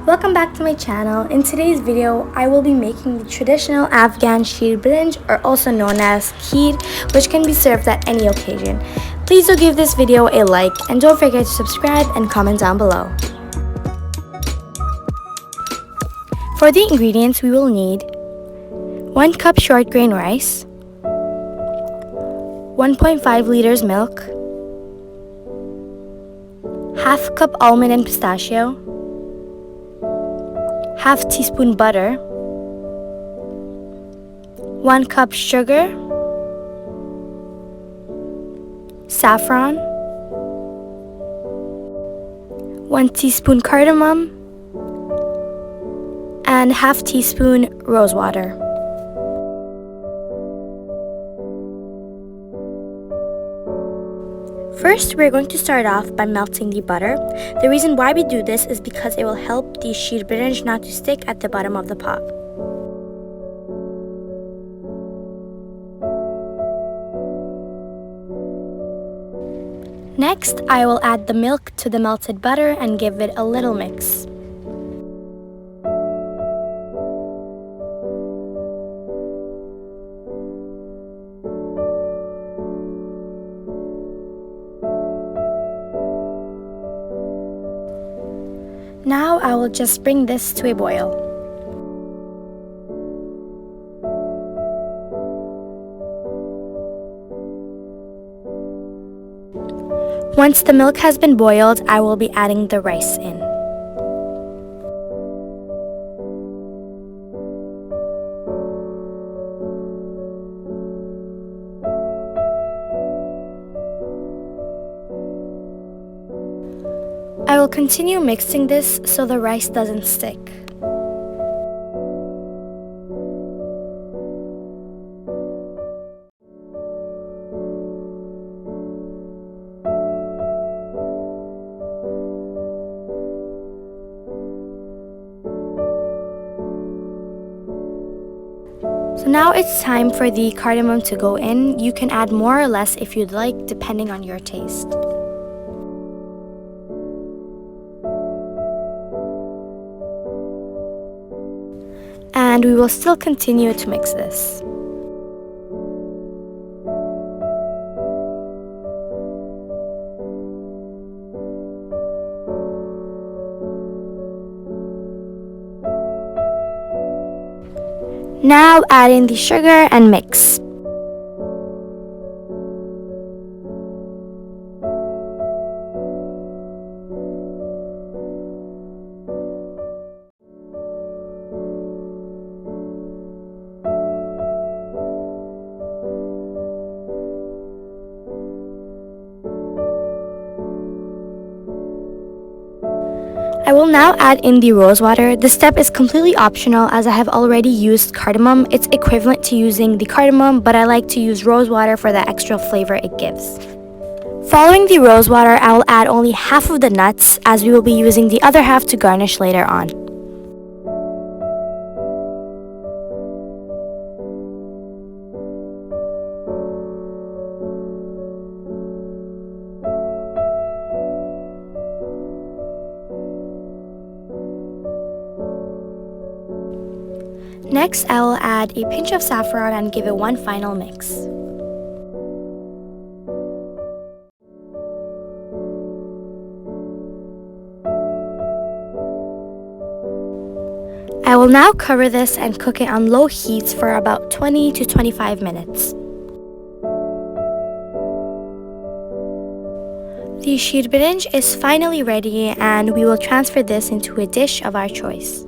Welcome back to my channel. In today's video, I will be making the traditional Afghan Shir Berenj, or also known as Kheer, which can be served at any occasion. Please do give this video a like and don't forget to subscribe and comment down below. For the ingredients, we will need 1 cup short grain rice, 1.5 liters milk, half cup almond and pistachio, half teaspoon butter, 1 cup sugar, saffron, 1 teaspoon cardamom, and half teaspoon rose water. First, we're going to start off by melting the butter. The reason why we do this is because it will help the Shir Berenj not to stick at the bottom of the pot. Next, I will add the milk to the melted butter and give it a little mix. Now I will just bring this to a boil. Once the milk has been boiled, I will be adding the rice in. I will continue mixing this so the rice doesn't stick. So now it's time for the cardamom to go in. You can add more or less if you'd like, depending on your taste. And we will still continue to mix this. Now add in the sugar and mix. I will now add in the rose water. This step is completely optional as I have already used cardamom. It's equivalent to using the cardamom, but I like to use rose water for the extra flavor it gives. Following the rose water, I will add only half of the nuts as we will be using the other half to garnish later on. Next, I will add a pinch of saffron and give it one final mix. I will now cover this and cook it on low heat for about 20 to 25 minutes. The Shir Berenj is finally ready and we will transfer this into a dish of our choice.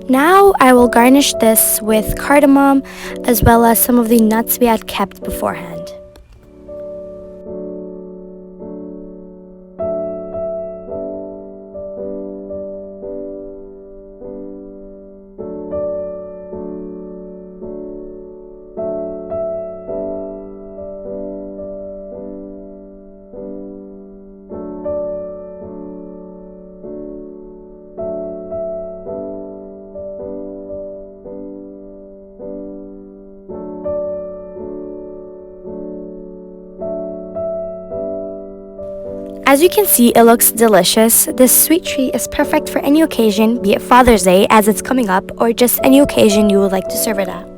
Now I will garnish this with cardamom as well as some of the nuts we had kept beforehand. As you can see, it looks delicious. This sweet treat is perfect for any occasion, be it Father's Day as it's coming up, or just any occasion you would like to serve it at.